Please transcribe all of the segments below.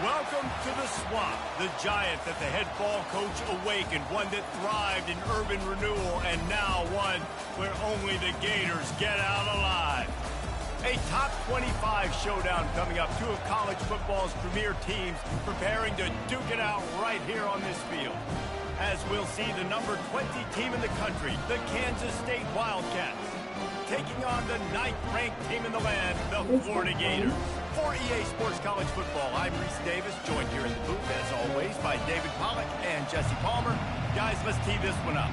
Welcome to the Swamp, the giant that the head ball coach awakened, one that thrived in urban renewal, and now one where only the Gators get out alive. A top 25 showdown coming up, two of college football's premier teams preparing to duke it out right here on this field. As we'll see the number 20 team in the country, the Kansas State Wildcats, taking on the 9th-ranked team in the land, the Florida Gators. For EA Sports College Football, I'm Reese Davis, joined here in the booth, as always, by David Pollack and Jesse Palmer. Guys, let's tee this one up.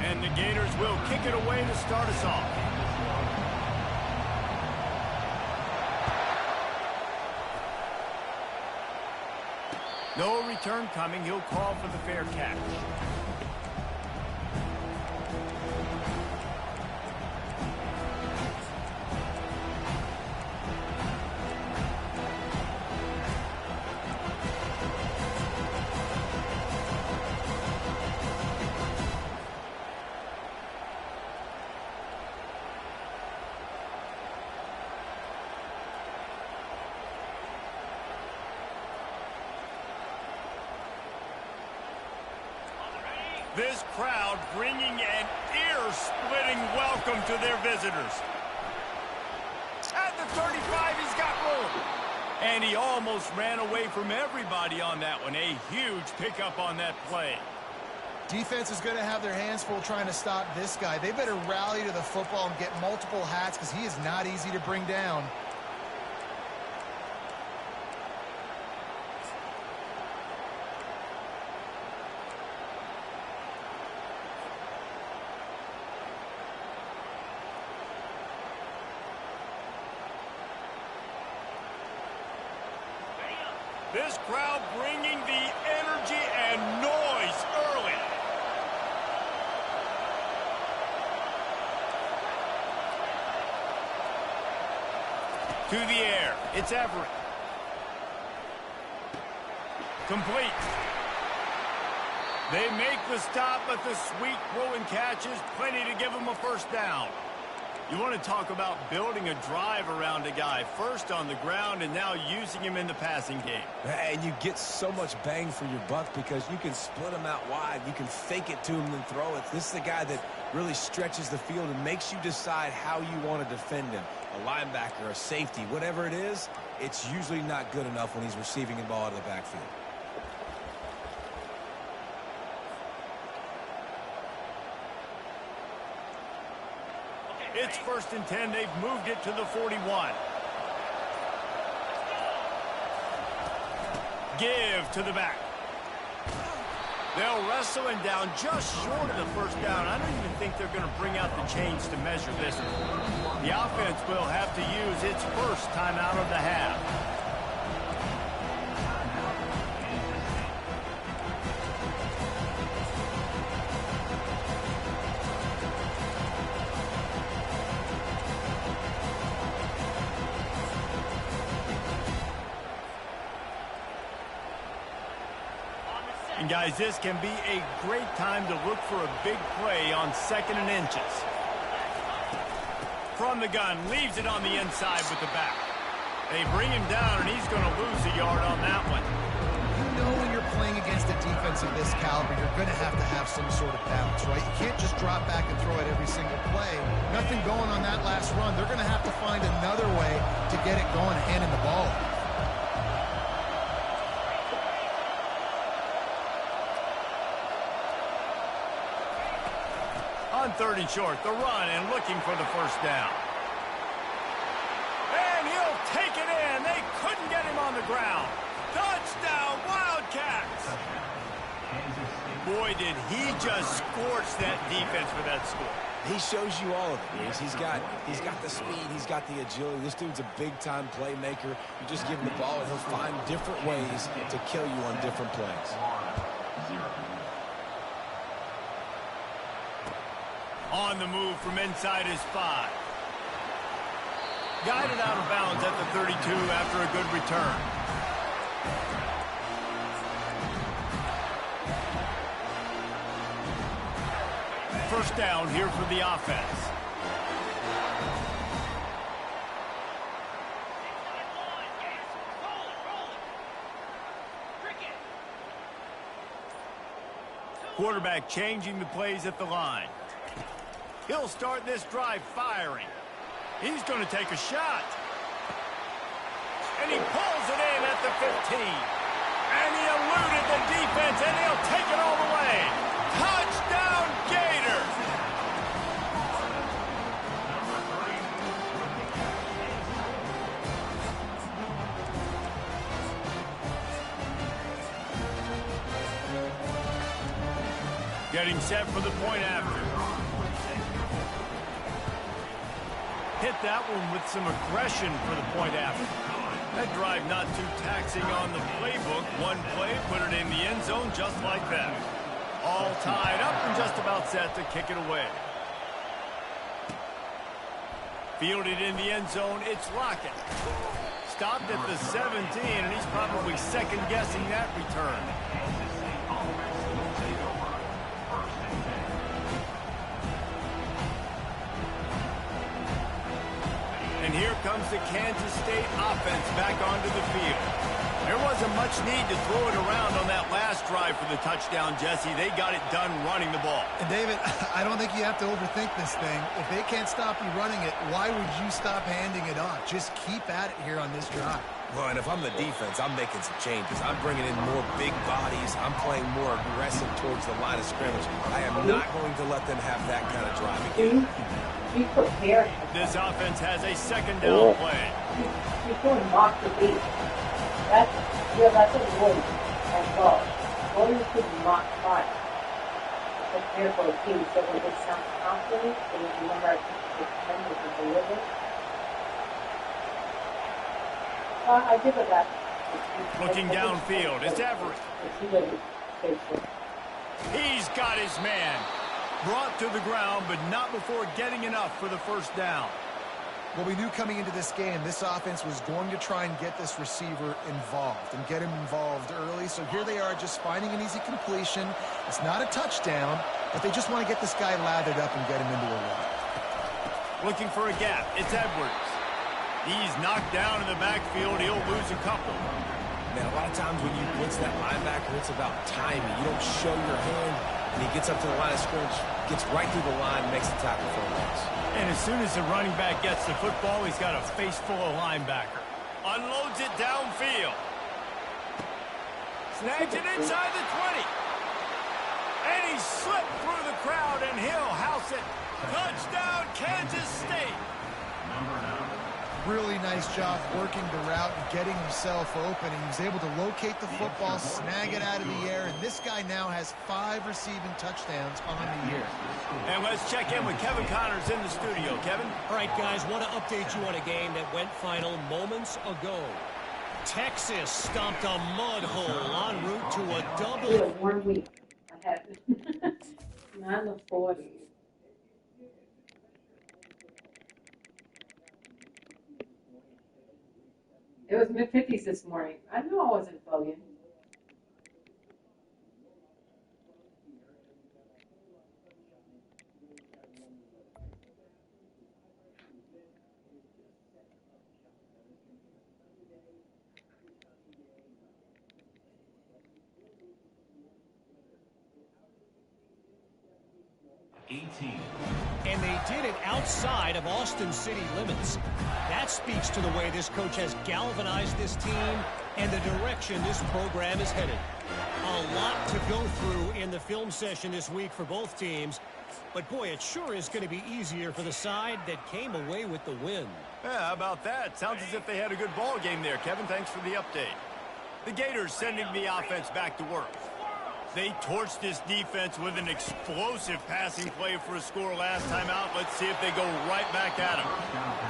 And the Gators will kick it away to start us off. No return coming. He'll call for the fair catch. This crowd bringing an ear-splitting welcome to their visitors. At the 35, he's got room. And he almost ran away from everybody on that one. A huge pickup on that play. Defense is going to have their hands full trying to stop this guy. They better rally to the football and get multiple hats because he is not easy to bring down. This crowd bringing the energy and noise early. To the air. It's Everett. Complete. They make the stop, but the sweet throw and catch is plenty to give them a first down. You want to talk about building a drive around a guy, first on the ground and now using him in the passing game. And you get so much bang for your buck because you can split him out wide. You can fake it to him and throw it. This is the guy that really stretches the field and makes you decide how you want to defend him. A linebacker, a safety, whatever it is, it's usually not good enough when he's receiving the ball out of the backfield. It's 1st and 10. They've moved it to the 41. Give to the back. They'll wrestle him down just short of the first down. I don't even think they're going to bring out the chains to measure this one. The offense will have to use its first timeout of the half. And guys, this can be a great time to look for a big play on 2nd and inches. From the gun, leaves it on the inside with the back. They bring him down, and he's going to lose a yard on that one. You know when you're playing against a defense of this caliber, you're going to have some sort of balance, right? You can't just drop back and throw it every single play. Nothing going on that last run. They're going to have to find another way to get it going, handing the ball. On 3rd and short, the run and looking for the first down. And he'll take it in. They couldn't get him on the ground. Touchdown, Wildcats! Boy, did he just scorch that defense for that score. He shows you all of it. He's got the speed. He's got the agility. This dude's a big-time playmaker. You just give him the ball, and he'll find different ways to kill you on different plays. On the move from inside his 5. Guided out of bounds at the 32 after a good return. first down here for the offense. Quarterback changing the plays at the line. He'll start this drive firing. He's going to take a shot. And he pulls it in at the 15. And he eluded the defense, and he'll take it all the way. Touchdown, Gators! Getting set for the point after. Hit that one with some aggression for the point after. That drive not too taxing on the playbook. One play, put it in the end zone just like that. All tied up and just about set to kick it away. Fielded in the end zone, it's Lockett. Stopped at the 17, and he's probably second-guessing that return. And here comes the Kansas State offense back onto the field. There wasn't much need to throw it around on that last drive for the touchdown, Jesse. They got it done running the ball. And, David, I don't think you have to overthink this thing. If they can't stop you running it, why would you stop handing it off? Just keep at it here on this drive. Well, and if I'm the defense, I'm making some changes. I'm bringing in more big bodies. I'm playing more aggressive towards the line of scrimmage. I am not going to let them have that kind of drive again. Be prepared. This offense has a second down play. He's going mock the beat. That's a word as well. Going to mock five. Prepare for a team so when it sounds confident, they remember the defender to deliver. I give it that. Looking downfield, it's Everett. He's got his man. Brought to the ground, but not before getting enough for the first down. Well, we knew coming into this game, this offense was going to try and get this receiver involved and get him involved early. So here they are just finding an easy completion. It's not a touchdown, but they just want to get this guy lathered up and get him into a run. Looking for a gap. It's Edwards. He's knocked down in the backfield. He'll lose a couple. Man, a lot of times when you blitz that linebacker, it's about timing. You don't show your hand, and he gets up to the line of scrimmage, gets right through the line, makes the tackle for a loss. And as soon as the running back gets the football, he's got a face full of linebacker. Unloads it downfield. Snags it inside the 20. And he slipped through the crowd, and he'll house it. Touchdown, Kansas State. Really nice job working the route and getting himself open. He was able to locate the football, snag it out of the air, and this guy now has 5 receiving touchdowns on the year. And let's check in with Kevin Connors in the studio. Kevin? All right, guys, want to update you on a game that went final moments ago. Texas stomped a mud hole en route to a double. It was 1 week. I had 9 of 40. It was mid-50s this morning. I knew I wasn't bugging. And they did it outside of Austin city limits. That speaks to the way this coach has galvanized this team and the direction this program is headed. A lot to go through in the film session this week for both teams. But, boy, it sure is going to be easier for the side that came away with the win. Yeah, how about that? Sounds as if they had a good ball game there, Kevin. Thanks for the update. The Gators sending the offense back to work. They torched this defense with an explosive passing play for a score last time out. Let's see if they go right back at him.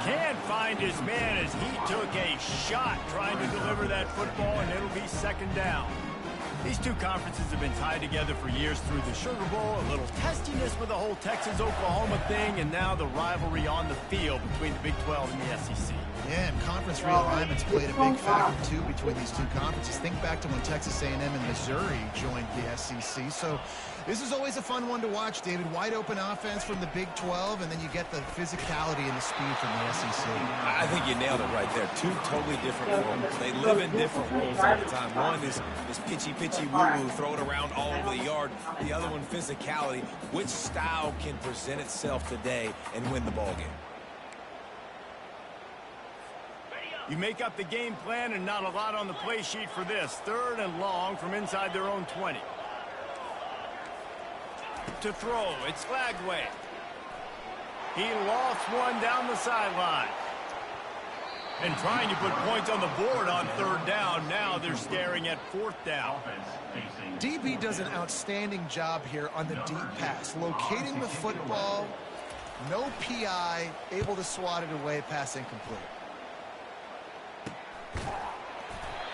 Can't find his man as he took a shot trying to deliver that football, and it'll be second down. These two conferences have been tied together for years through the Sugar Bowl, a little testiness with the whole Texas-Oklahoma thing, and now the rivalry on the field between the Big 12 and the SEC. Yeah, and conference realignment's played a big factor, too, between these two conferences. Think back to when Texas A&M and Missouri joined the SEC. So This is always a fun one to watch, David. Wide open offense from the Big 12, and then you get the physicality and the speed from the SEC. I think you nailed it right there. Two totally different forms. They live in different worlds all the time. One is pitchy, woo-woo, throw it around all over the yard. The other one, physicality. Which style can present itself today and win the ball game? You make up the game plan and not a lot on the play sheet for this. 3rd and long from inside their own 20. To throw, it's Flagway. He lost one down the sideline. And trying to put points on the board on 3rd down. Now they're staring at 4th down. DB does an outstanding job here on the deep pass. Locating the football, no PI, able to swat it away, pass incomplete.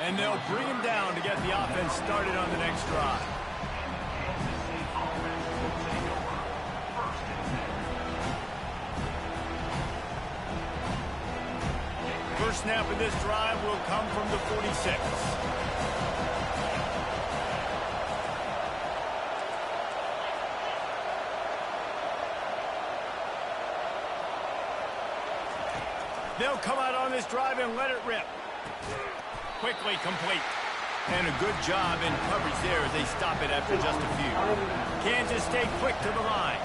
And they'll bring him down to get the offense started on the next drive. First snap of this drive will come from the 46. They'll come out on this drive and let it rip. Quickly complete. And a good job in coverage there as they stop it after just a few. Kansas stay quick to the line.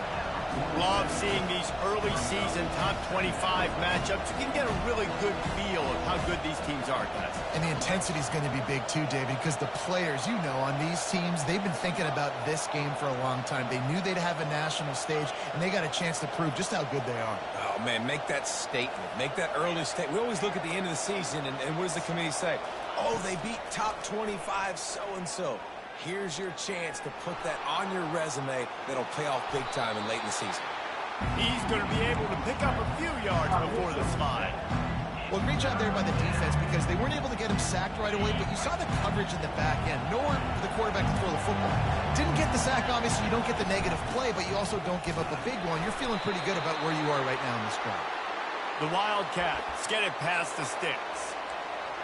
Love seeing these early season top 25 matchups. You can get a really good feel of how good these teams are, guys. And the intensity is going to be big too, David, because the players, you know, on these teams, they've been thinking about this game for a long time. They knew they'd have a national stage, and they got a chance to prove just how good they are. Oh, man, make that statement. Make that early statement. We always look at the end of the season, and what does the committee say? Oh, they beat top 25 so-and-so. Here's your chance to put that on your resume that'll pay off big time and late in the season. He's going to be able to pick up a few yards before the slide. Well, great job there by the defense because they weren't able to get him sacked right away, but you saw the coverage in the back end. Nowhere for the quarterback to throw the football. Didn't get the sack, obviously. You don't get the negative play, but you also don't give up a big one. You're feeling pretty good about where you are right now in this drive. The Wildcats get it past the sticks.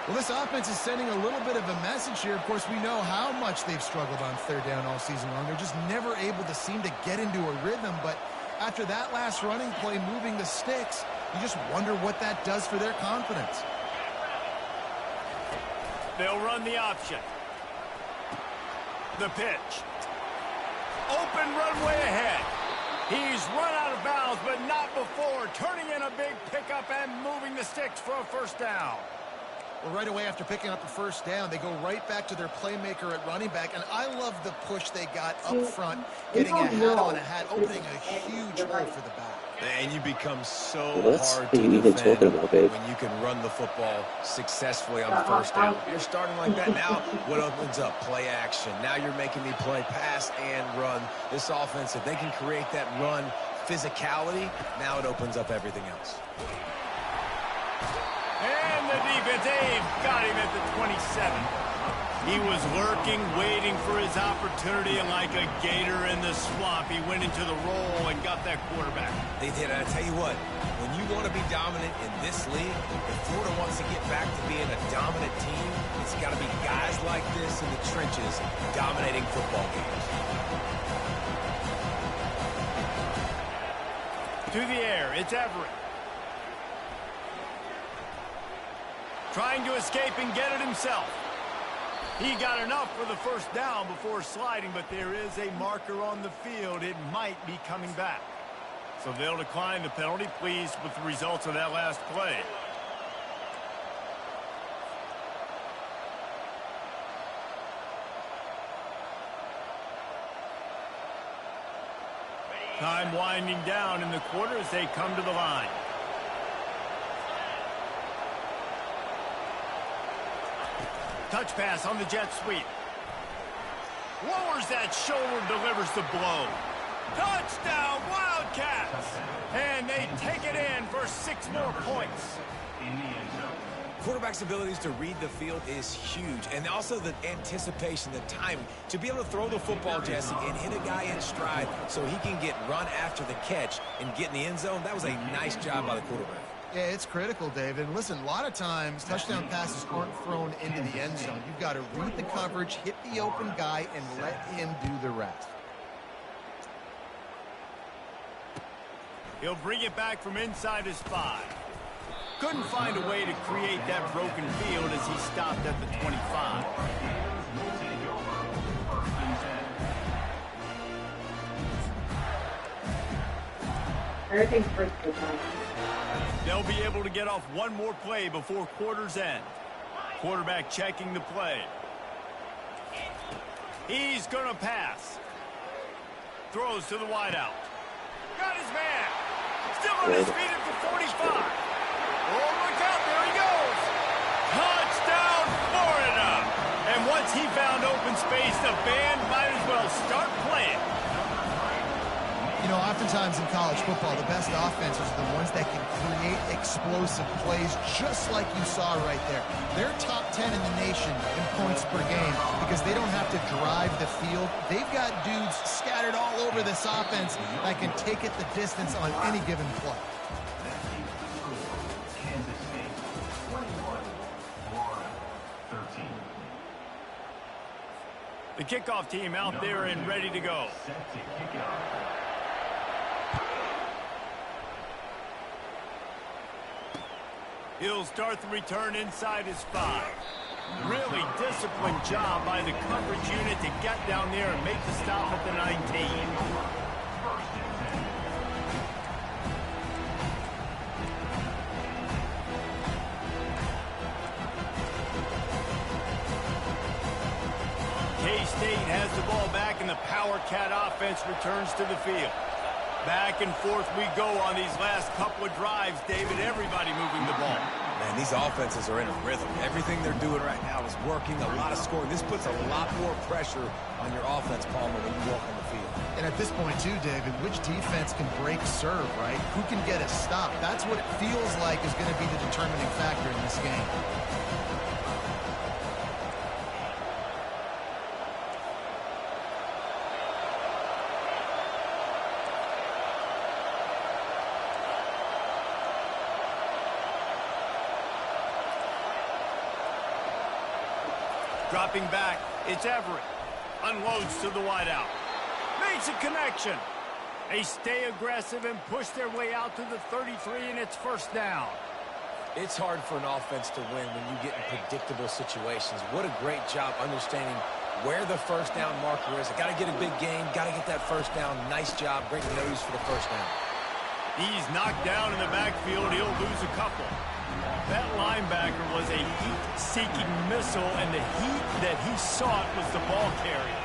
Well, this offense is sending a little bit of a message here. Of course, we know how much they've struggled on 3rd down all season long. They're just never able to seem to get into a rhythm. But after that last running play, moving the sticks, you just wonder what that does for their confidence. They'll run the option. The pitch. Open runway ahead. He's run out of bounds, but not before. Turning in a big pickup and moving the sticks for a 1st down. Well, right away after picking up the 1st down, they go right back to their playmaker at running back. And I love the push they got up front, getting a hat on a hat, opening a huge hole for the back. And you become so What hard are to you even defend talking about, babe? when you can run the football successfully on the 1st down. You're starting like that. Now what opens up? Play action. Now you're making me play pass and run. This offense, if they can create that run physicality, now it opens up everything else. And the defense, Abe got him at the 27. He was lurking, waiting for his opportunity, and like a gator in the swamp, he went into the roll and got that quarterback. They did. And I tell you what, when you want to be dominant in this league, if Florida wants to get back to being a dominant team, it's got to be guys like this in the trenches dominating football games. To the air, it's Everett. Trying to escape and get it himself. He got enough for the 1st down before sliding, but there is a marker on the field. It might be coming back. So they'll decline the penalty, pleased with the results of that last play. Time winding down in the quarter as they come to the line. Touch pass on the jet sweep. Lowers that shoulder, delivers the blow. Touchdown, Wildcats! And they take it in for 6 more points. Quarterback's abilities to read the field is huge, and also the anticipation, the timing. To be able to throw the football, Jesse, and hit a guy in stride so he can get run after the catch and get in the end zone, that was a nice job by the quarterback. Yeah, it's critical, David. And listen, a lot of times touchdown passes aren't thrown into the end zone. You've got to read the coverage, hit the open guy, and let him do the rest. He'll bring it back from inside his 5. Couldn't find a way to create that broken field as he stopped at the 25. Everything's first good time. They'll be able to get off one more play before quarter's end. Quarterback checking the play. He's going to pass. Throws to the wideout. Got his man. Still on his feet at the 45. Oh, look out. There he goes. Touchdown, Florida. And once he found open space, the band might as well start playing. You know, oftentimes in college football, the best offenses are the ones that can create explosive plays, just like you saw right there. They're top 10 in the nation in points per game because they don't have to drive the field. They've got dudes scattered all over this offense that can take it the distance on any given play. The kickoff team out there and ready to go. He'll start the return inside his 5. Really disciplined job by the coverage unit to get down there and make the stop at the 19. K-State has the ball back and the Power Cat offense returns to the field. Back and forth we go on these last couple of drives, David. Everybody moving the ball. Man, these offenses are in a rhythm. Everything they're doing right now is working, a lot of scoring. This puts a lot more pressure on your offense, Palmer, when you walk on the field. And at this point, too, David, which defense can break serve, right? Who can get a stop? That's what it feels like is going to be the determining factor in this game. Dropping back, it's Everett. Unloads to the wideout. Makes a connection. They stay aggressive and push their way out to the 33, and it's first down. It's hard for an offense to win when you get in predictable situations. What a great job understanding where the first down marker is. I got to get a big gain, got to get that first down. Nice job, great nose for the first down. He's knocked down in the backfield. He'll lose a couple. That linebacker was a heat-seeking missile, and the heat that he sought was the ball carrier.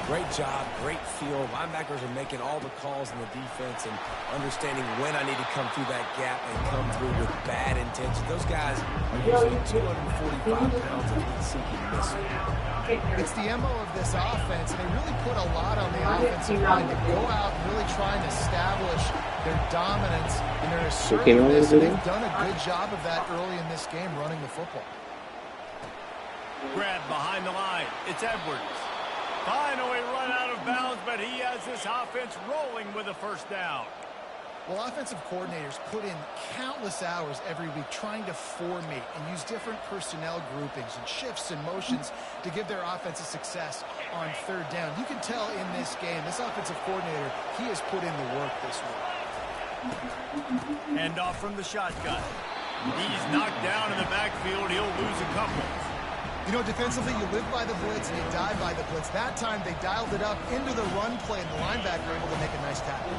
Great job, great feel. Linebackers are making all the calls in the defense and understanding when I need to come through that gap and come through with bad intention. Those guys are usually 245 pounds of heat-seeking missile. It's the MO of this offense, and they really put a lot on the offensive line to go out and really try and establish their dominance and their assertiveness, and they've done a good job of that early in this game running the football. Grab behind the line. It's Edwards. Finally run out of bounds, but he has this offense rolling with a first down. Well, offensive coordinators put in countless hours every week trying to formate and use different personnel groupings and shifts and motions to give their offense a success on third down. You can tell in this game, this offensive coordinator, he has put in the work this week. Hand off from the shotgun. He's knocked down in the backfield. He'll lose a couple. You know, defensively, you live by the blitz and you die by the blitz. That time, they dialed it up into the run play, and the linebacker able to make a nice tackle.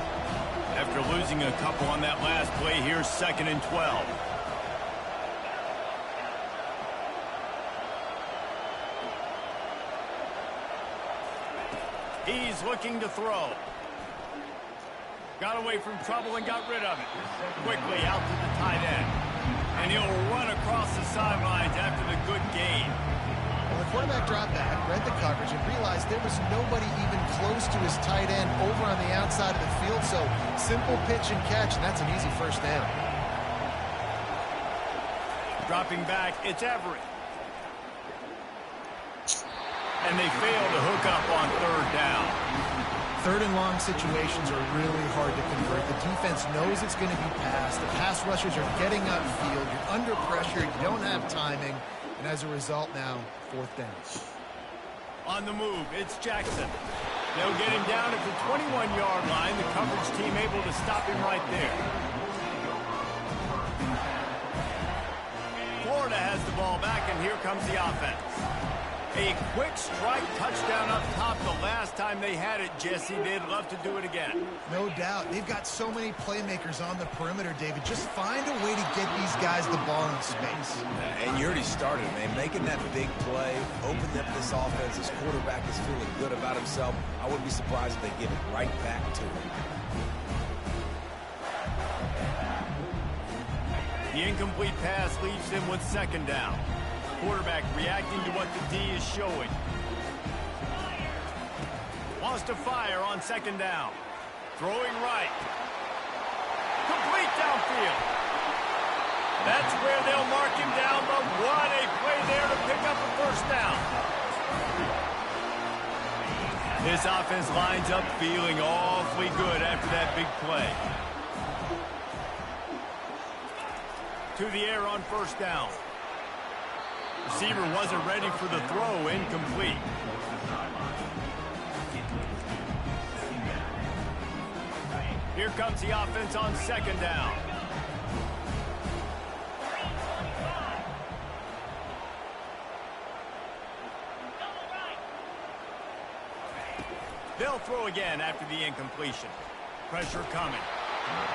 After losing a couple on that last play, here's 2nd and 12. He's looking to throw. Got away from trouble and got rid of it. Quickly out to the tight end. And he'll run across the sidelines after the good gain. Well, the quarterback dropped back, read the coverage, and realized there was nobody even close to his tight end over on the outside of the field. So simple pitch and catch, and that's an easy first down. Dropping back, it's Everett. And they fail to hook up on third down. Third and long situations are really hard to convert. The defense knows it's going to be passed. The pass rushers are getting upfield. You're under pressure. You don't have timing. And as a result now, 4th down. On the move, it's Jackson. They'll get him down at the 21-yard line. The coverage team able to stop him right there. Florida has the ball back, and here comes the offense. A quick strike touchdown up top the last time they had it, Jesse. They'd love to do it again. No doubt. They've got so many playmakers on the perimeter, David. Just find a way to get these guys the ball in space. And you already started, man. Making that big play, opened up this offense. This quarterback is feeling good about himself. I wouldn't be surprised if they give it right back to him. The incomplete pass leaves them with second down. Quarterback reacting to what the D is showing. Wants to fire on second down. Throwing right. Complete downfield. That's where they'll mark him down, but what a play there to pick up a first down. This offense lines up feeling awfully good after that big play. To the air on first down. Receiver wasn't ready for the throw, incomplete. Here comes the offense on second down. They'll throw again after the incompletion. Pressure coming.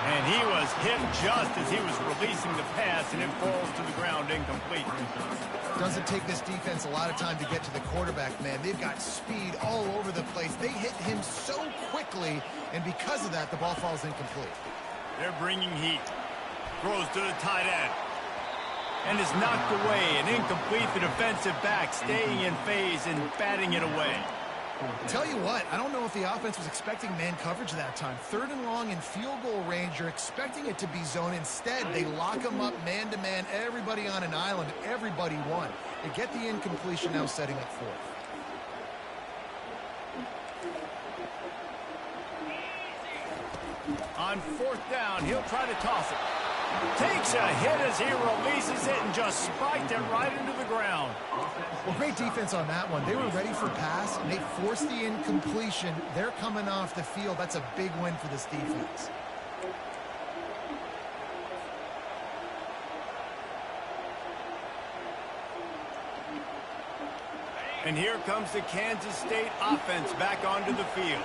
And he was hit just as he was releasing the pass, and it falls to the ground incomplete. Doesn't take this defense a lot of time to get to the quarterback, man. They've got speed all over the place. They hit him so quickly, and because of that, the ball falls incomplete. They're bringing heat. Throws to the tight end. And is knocked away and incomplete. The defensive back staying in phase and batting it away. Tell you what, I don't know if the offense was expecting man coverage that time. Third and long in field goal range, you're expecting it to be zone. Instead, they lock them up man-to-man, everybody on an island, everybody won. They get the incompletion, now setting up fourth. On fourth down, he'll try to toss it. Takes a hit as he releases it and just spiked it right into the ground. Well, great defense on that one. They were ready for pass, and they forced the incompletion. They're coming off the field. That's a big win for this defense. And here comes the Kansas State offense back onto the field.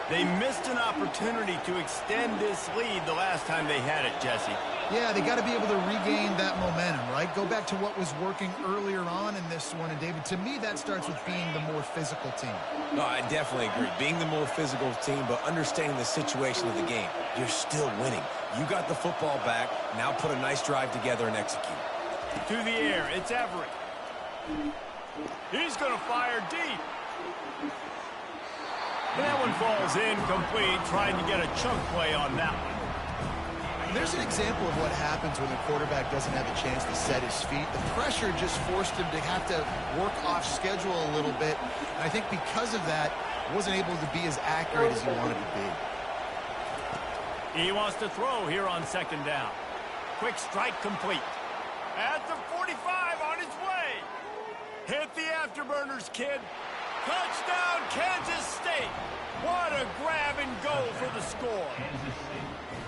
They missed an opportunity to extend this lead the last time they had it, Jesse. Yeah, they got to be able to regain that momentum, right? Go back to what was working earlier on in this one. And, David, to me, that starts with being the more physical team. No, I definitely agree. Being the more physical team, but understanding the situation of the game. You're still winning. You got the football back. Now put a nice drive together and execute. To the air, it's Everett. He's going to fire deep. That one falls incomplete, trying to get a chunk play on that one. There's an example of what happens when the quarterback doesn't have a chance to set his feet. The pressure just forced him to have to work off schedule a little bit. And I think because of that, wasn't able to be as accurate as he wanted to be. He wants to throw here on second down. Quick strike complete. At the 45 on his way. Hit the afterburners, kid. Touchdown, Kansas State. What a grab and go for the score.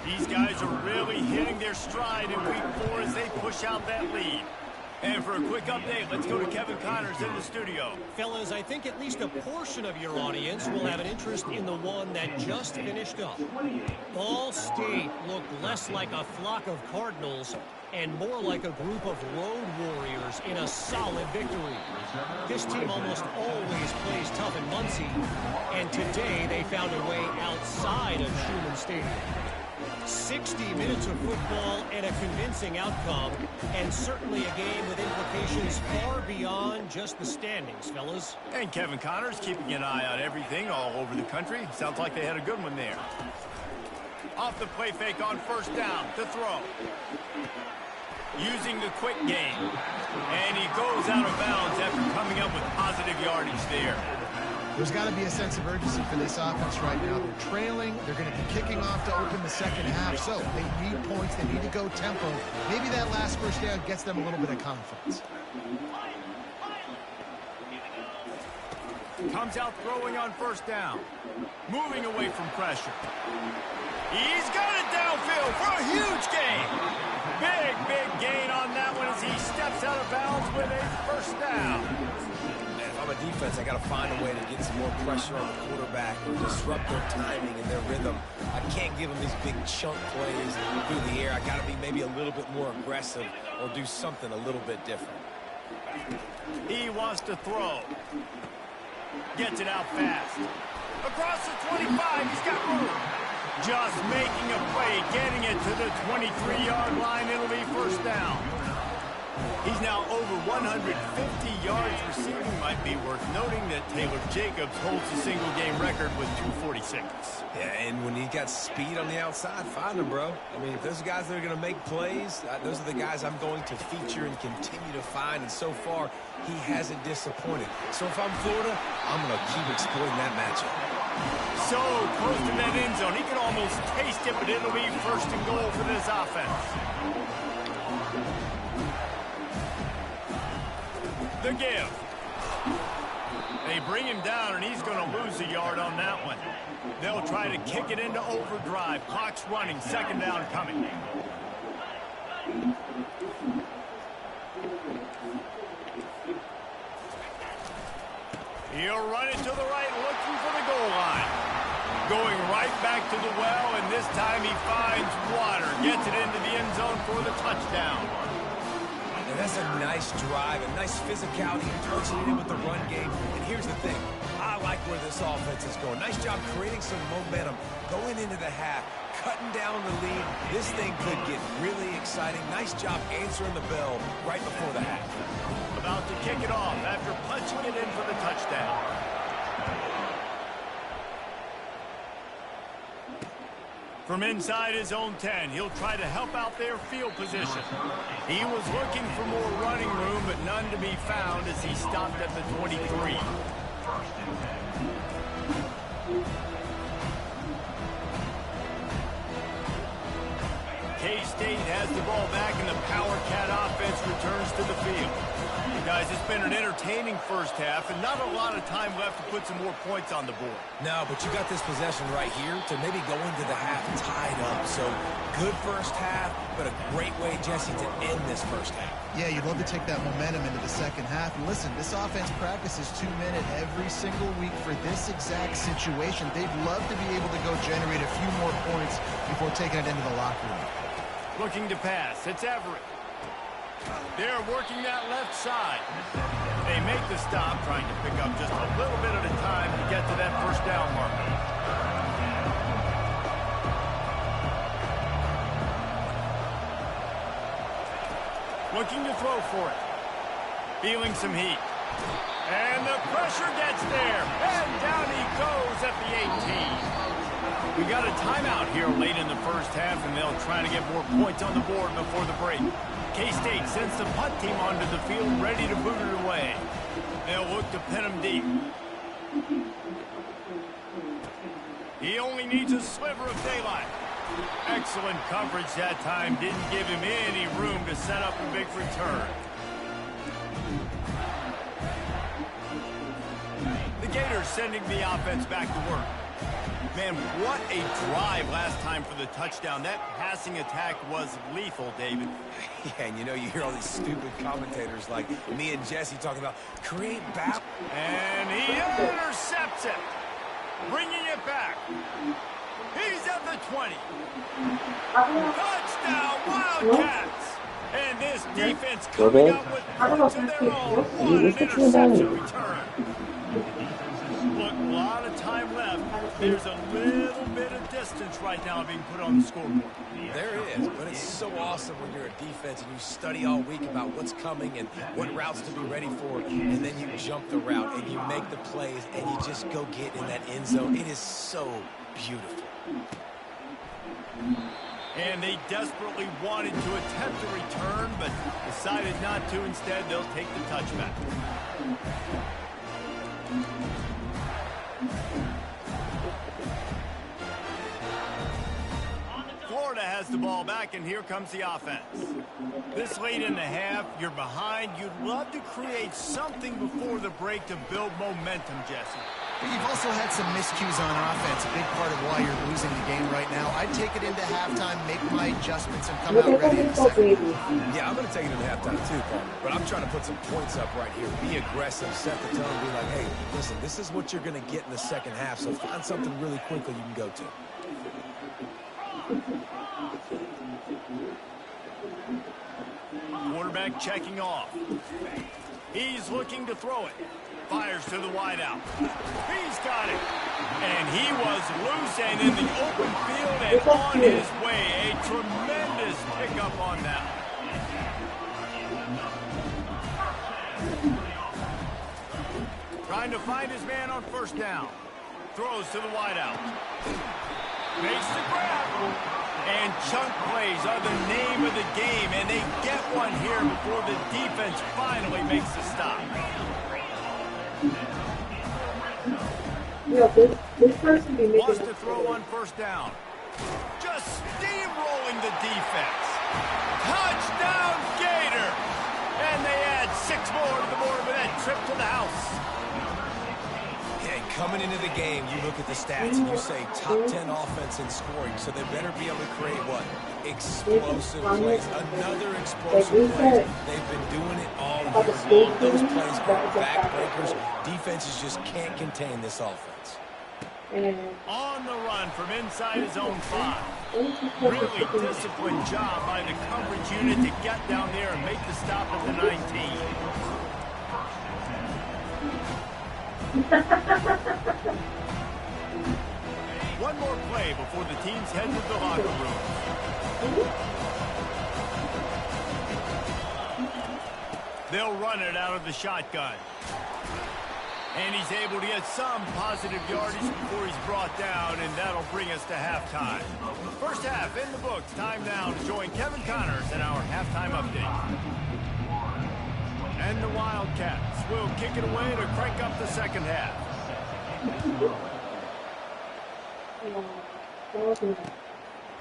These guys are really hitting their stride in week 4 as they push out that lead. And for a quick update, let's go to Kevin Connors in the studio. Fellas, I think at least a portion of your audience will have an interest in the one that just finished up. Ball State looked less like a flock of Cardinals and more like a group of road warriors in a solid victory. This team almost always plays tough in Muncie, and today they found a way outside of Schumann Stadium. 60 minutes of football and a convincing outcome, and certainly a game with implications far beyond just the standings, fellas. And Kevin Connors keeping an eye on everything all over the country. Sounds like they had a good one there. Off the play fake on first down to throw. Using the quick game. And he goes out of bounds after coming up with positive yardage there. There's got to be a sense of urgency for this offense right now. They're trailing. They're going to be kicking off to open the second half. So they need points. They need to go tempo. Maybe that last first down gets them a little bit of confidence. Comes out throwing on first down. Moving away from pressure. He's got it downfield for a huge gain. Big gain on that one as he steps out of bounds with a first down. Man, if I'm a defense, I got to find a way to get some more pressure on the quarterback or disrupt their timing and their rhythm. I can't give them these big chunk plays through the air. I got to be maybe a little bit more aggressive or do something a little bit different. He wants to throw. Gets it out fast. Across the 25, he's got room. Just making a play, getting it to the 23-yard line. It'll be first down. He's now over 150 yards receiving. Might be worth noting that Taylor Jacobs holds the single-game record with 246. Yeah, and when you got speed on the outside, find them, bro. I mean, if those are guys that are going to make plays, those are the guys I'm going to feature and continue to find. And so far, he hasn't disappointed. So if I'm Florida, I'm going to keep exploiting that matchup. So close to that end zone. He can almost taste it, but it'll be first and goal for this offense. The give. They bring him down, and he's going to lose a yard on that one. They'll try to kick it into overdrive. Clock's running. Second down coming. He'll run it to the right, looking for the goal line. Going right back to the well, and this time he finds water. Gets it into the end zone for the touchdown. And that's a nice drive, a nice physicality, associated with the run game. And here's the thing. I like where this offense is going. Nice job creating some momentum, going into the half, cutting down the lead. This thing could get really exciting. Nice job answering the bell right before the half. About to kick it off after punching it in for the touchdown. From inside his own 10, he'll try to help out their field position. He was looking for more running room, but none to be found as he stopped at the 23. K-State has the ball back, and the Power Cat offense returns to the field. Guys, it's been an entertaining first half, and not a lot of time left to put some more points on the board. No, but you got this possession right here to maybe go into the half tied up. So, good first half, but a great way, Jesse, to end this first half. Yeah, you'd love to take that momentum into the second half. And listen, this offense practices 2-minute every single week for this exact situation. They'd love to be able to go generate a few more points before taking it into the locker room. Looking to pass. It's Everett. They're working that left side. They make the stop, trying to pick up just a little bit at a time to get to that first down marker. Looking to throw for it. Feeling some heat. And the pressure gets there. And down he goes at the 18. We got a timeout here late in the first half, and they'll try to get more points on the board before the break. K-State sends the punt team onto the field, ready to boot it away. They'll look to pin him deep. He only needs a sliver of daylight. Excellent coverage that time. Didn't give him any room to set up a big return. The Gators sending the offense back to work. Man, what a drive last time for the touchdown. That passing attack was lethal, David. Yeah, and you know, you hear all these stupid commentators like me and Jesse talking about create battle. And he intercepts it, bringing it back. He's at the 20. Touchdown, Wildcats. And this defense coming up with points of their own. What an interception return. Look, a lot of time left. There's a little bit of distance right now being put on the scoreboard. There is, but it's so awesome when you're a defense and you study all week about what's coming and what routes to be ready for, and then you jump the route and you make the plays and you just go get in that end zone. It is so beautiful. And they desperately wanted to attempt a return, but decided not to. Instead, they'll take the touchback. Florida has the ball back, and here comes the offense. This late in the half, you're behind. You'd love to create something before the break to build momentum, Jesse. You've also had some miscues on offense, a big part of why you're losing the game right now. I'd take it into halftime, make my adjustments, and come out ready in the second. Yeah, I'm going to take it into halftime too, Paul. But I'm trying to put some points up right here. Be aggressive, set the tone, be like, hey, listen, this is what you're going to get in the second half, so find something really quickly you can go to. Quarterback checking off. He's looking to throw it. Fires to the wideout. He's got it. And he was loose and in the open field and on his way. A tremendous pickup on that. Trying to find his man on first down. Throws to the wideout. Makes the grab. And chunk plays are the name of the game, and they get one here before the defense finally makes the stop. This person be making Wants to throw on first down. Just steamrolling the defense. Touchdown, Gator! And they add 6 more to the board with that trip to the house. Coming into the game, you look at the stats and you say top 10 offense in scoring, so they better be able to create what? Explosive plays. Another explosive play. They've been doing it all year long. Those plays are backbreakers. Defenses just can't contain this offense. On the run from inside his own 5. Really disciplined job by the coverage unit to get down there and make the stop at the 19. One more play before the teams head to the locker room. They'll run it out of the shotgun. And he's able to get some positive yardage before he's brought down, and that'll bring us to halftime. First half in the books. Time now to join Kevin Connors in our halftime update. And the Wildcats will kick it away to crank up the second half.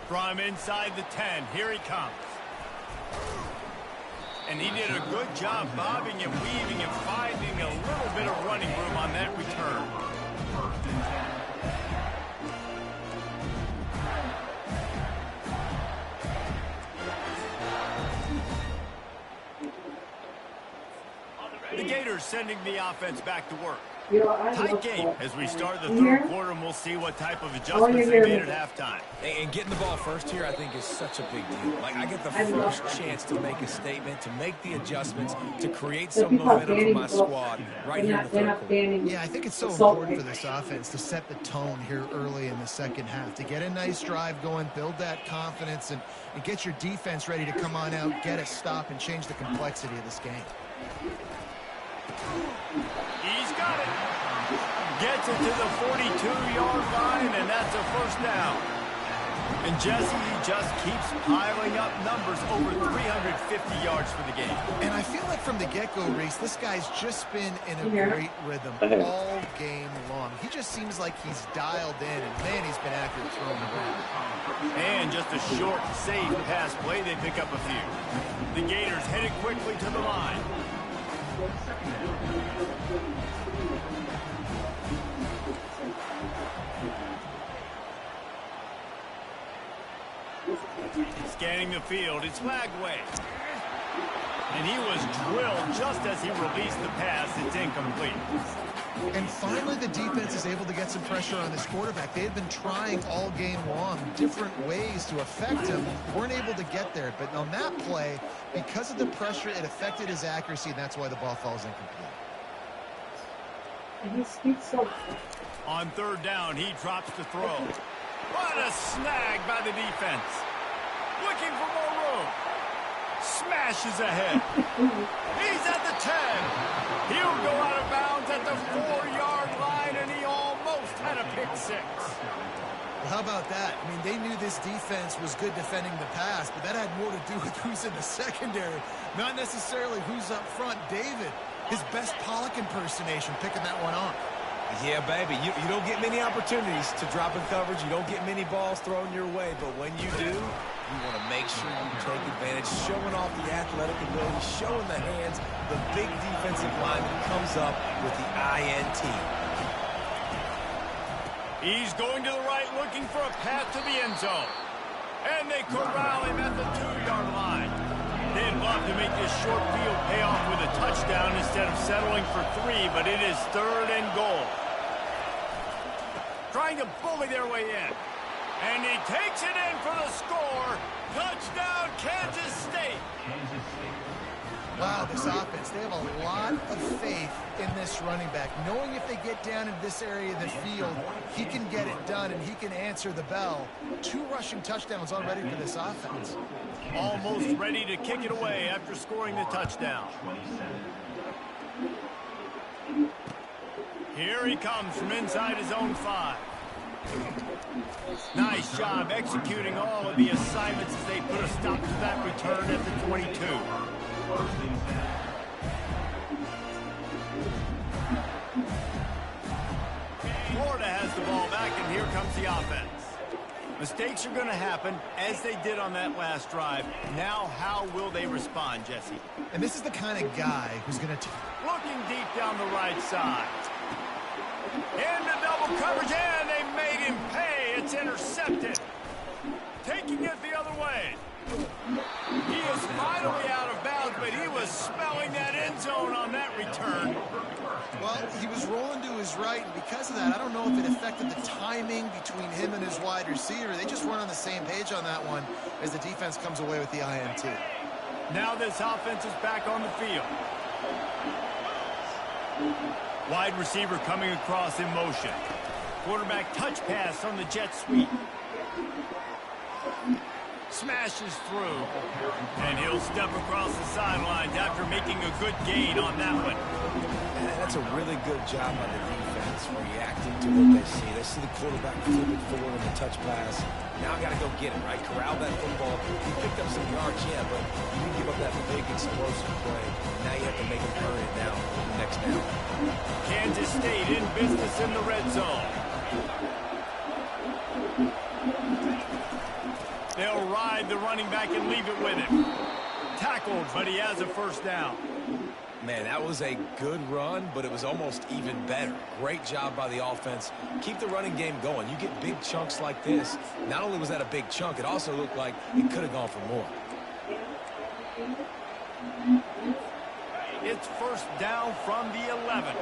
From inside the 10, here he comes. And he did a good job bobbing and weaving and finding a little bit of running room on that return. The Gators sending the offense back to work. Tight game as we start the third quarter, and we'll see what type of adjustments they made at halftime. And getting the ball first here, I think, is such a big deal. Like, I get the first chance to make a statement, to make the adjustments, to create some momentum for my squad right here in the third quarter. Yeah, I think it's so important for this offense to set the tone here early in the second half, to get a nice drive going, build that confidence, and get your defense ready to come on out, get a stop, and change the complexity of this game. He's got it. Gets it to the 42-yard line, and that's a first down. And Jesse, he just keeps piling up numbers over 350 yards for the game. And I feel like from the get-go, Reese, this guy's just been in a great rhythm all game long. He just seems like he's dialed in, and man, he's been accurate throwing the ball. And just a short, safe pass play, they pick up a few. The Gators headed quickly to the line. Scanning the field, it's flagged away. And he was drilled just as he released the pass. It's incomplete. And finally, the defense is able to get some pressure on this quarterback. They had been trying all game long different ways to affect him. Weren't able to get there. But on that play, because of the pressure, it affected his accuracy, and that's why the ball falls incomplete. And he speaks so. On third down, he drops the throw. What a snag by the defense. Looking for more room. Smashes ahead. He's at the 10. He'll go out of bounds at the 4-yard line, and he almost had a pick six. Well, how about that? I mean, they knew this defense was good defending the pass, but that had more to do with who's in the secondary, not necessarily who's up front. David, his best Pollock impersonation, picking that one off. Yeah, baby, you don't get many opportunities to drop in coverage. You don't get many balls thrown your way, but when you do, you want to make sure you take advantage, showing off the athletic ability, showing the hands. The big defensive lineman comes up with the INT. He's going to the right, looking for a path to the end zone. And they corral him at the 2-yard line. They'd love to make this short field pay off with a touchdown instead of settling for 3, but it is 3rd and goal. Trying to bully their way in. And he takes it in for the score. Touchdown, Kansas State. Wow, this offense, they have a lot of faith in this running back, knowing if they get down in this area of the field, he can get it done and he can answer the bell. 2 rushing touchdowns already for this offense. Almost ready to kick it away after scoring the touchdown. Here he comes from inside his own 5. Nice job executing all of the assignments as they put a stop to that return at the 22. Florida has the ball back, and here comes the offense. Mistakes are going to happen, as they did on that last drive. Now, how will they respond, Jesse? And this is the kind of guy who's going to... Looking deep down the right side. Into double coverage, and they made him pay. It's intercepted. Taking it the other way. He is finally out of bounds, but he was smelling that end zone on that return. Well, he was rolling to his right, and because of that, I don't know if it affected the timing between him and his wide receiver. They just weren't on the same page on that one as the defense comes away with the INT. Now this offense is back on the field. Wide receiver coming across in motion. Quarterback touch pass on the jet sweep. Smashes through. And he'll step across the sidelines after making a good gain on that one. And that's a really good job by the defense, reacting to what they see. They see the quarterback flip it forward on the touch pass. Now I got to go get it, right? Corral that football. He picked up some yards, yeah, but you didn't give up that big explosive play. Now you have to make him earn it now for the next down. Kansas State in business in the red zone. They'll ride the running back and leave it with him. Tackled, but he has a first down. Man, that was a good run, but it was almost even better. Great job by the offense. Keep the running game going. You get big chunks like this. Not only was that a big chunk, it also looked like it could have gone for more. It's first down from the 11.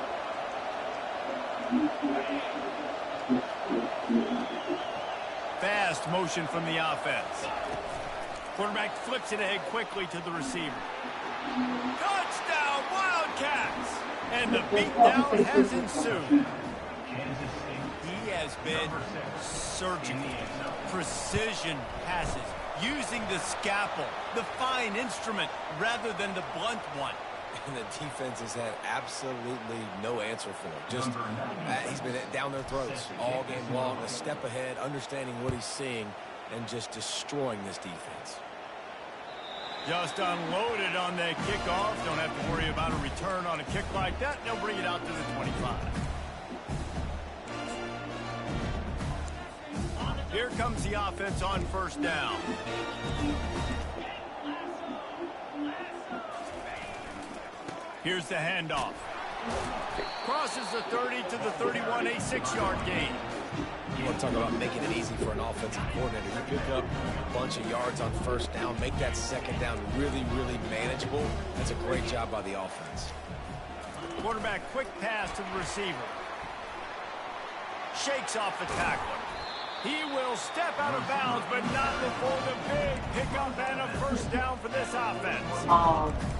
Fast motion from the offense. Quarterback flips it ahead quickly to the receiver. Touchdown, Wildcats! And the beatdown has ensued. He has been surgical. Precision passes, using the scalpel, the fine instrument, rather than the blunt one. And the defense has had absolutely no answer for it. Just, he's been down their throats all game long, a step ahead, understanding what he's seeing, and just destroying this defense. Just unloaded on that kickoff. Don't have to worry about a return on a kick like that. They'll bring it out to the 25. Here comes the offense on first down. Here's the handoff. Crosses the 30 to the 31, a 6-yard gain. You want to talk about making it easy for an offensive coordinator. You pick up a bunch of yards on first down, make that second down really, really manageable. That's a great job by the offense. Quarterback quick pass to the receiver. Shakes off the tackler. He will step out of bounds, but not before the big pickup and a first down for this offense.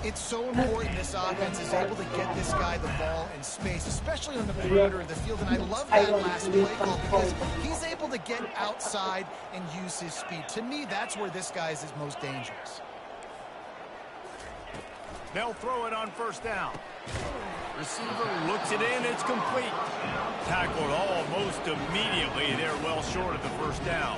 It's so important this offense is able to get this guy the ball in space, especially on the perimeter of the field. And I love that last play call because he's able to get outside and use his speed. To me, that's where this guy is his most dangerous. They'll throw it on first down. Receiver looks it in. It's complete. Tackled almost immediately. They're well short of the first down.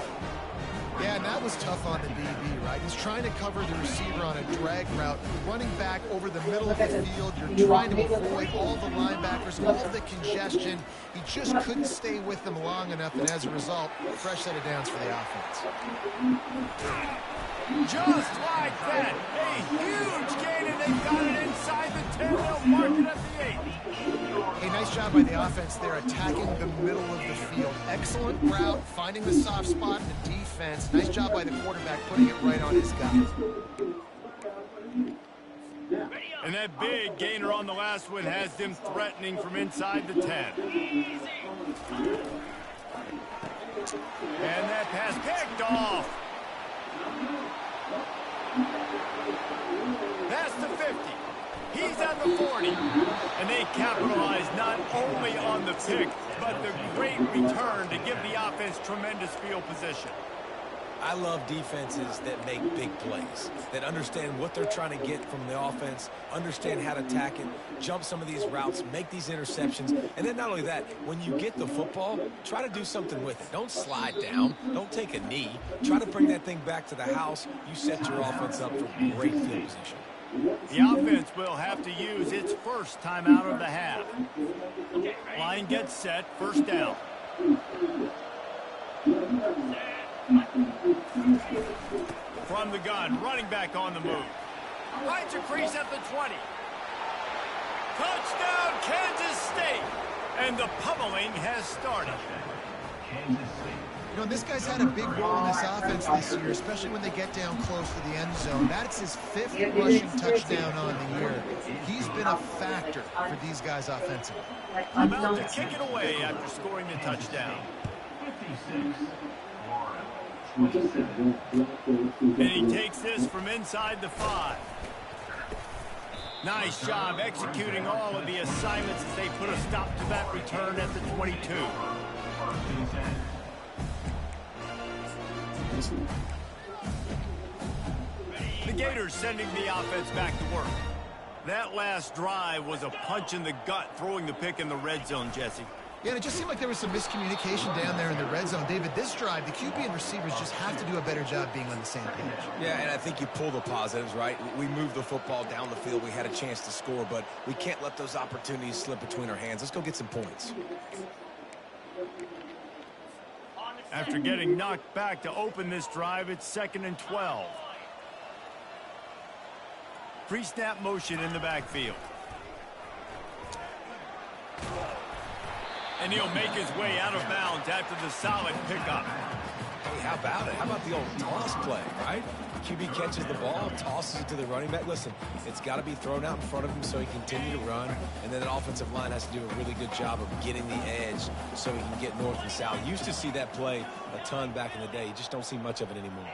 Yeah, and that was tough on the DB, right? He's trying to cover the receiver on a drag route, running back over the middle of the field. You're trying to avoid all the linebackers, all the congestion. He just couldn't stay with them long enough, and as a result, fresh set of downs for the offense. Just like that, a huge gain, and they got it inside the 10. They'll mark it at the 8. A nice job by the offense there, attacking the middle of the field. Excellent route, finding the soft spot in the defense. Nice job by the quarterback, putting it right on his guy. And that big gainer on the last one has them threatening from inside the 10. And that pass picked off. Past the 50. He's at the 40. And they capitalize not only on the pick, but the great return to give the offense tremendous field position. I love defenses that make big plays, that understand what they're trying to get from the offense, understand how to attack it, jump some of these routes, make these interceptions, and then not only that, when you get the football, try to do something with it. Don't slide down. Don't take a knee. Try to bring that thing back to the house. You set your offense up for great field position. The offense will have to use its first timeout of the half. Line gets set, first down. From the gun, running back on the move. Finds a crease at the 20. Touchdown, Kansas State! And the pummeling has started. You know, this guy's had a big role in this offense this year, especially when they get down close to the end zone. That's his 5th rushing touchdown on the year. He's been a factor for these guys offensively. About to kick it away after scoring the touchdown. And he takes this from inside the 5. Nice job executing all of the assignments as they put a stop to that return at the 22. The Gators sending the offense back to work. That last drive was a punch in the gut, throwing the pick in the red zone, Jesse. Yeah, and it just seemed like there was some miscommunication down there in the red zone. David, this drive, the QB and receivers just have to do a better job being on the same page. Yeah, and I think you pull the positives, right? We moved the football down the field. We had a chance to score, but we can't let those opportunities slip between our hands. Let's go get some points. After getting knocked back to open this drive, it's 2nd and 12. Pre-snap motion in the backfield. And he'll make his way out of bounds after the solid pickup. Hey, how about it? How about the old toss play, right? QB catches the ball, tosses it to the running back. Listen, it's got to be thrown out in front of him so he can continue to run. And then the offensive line has to do a really good job of getting the edge so he can get north and south. Used to see that play a ton back in the day. You just don't see much of it anymore.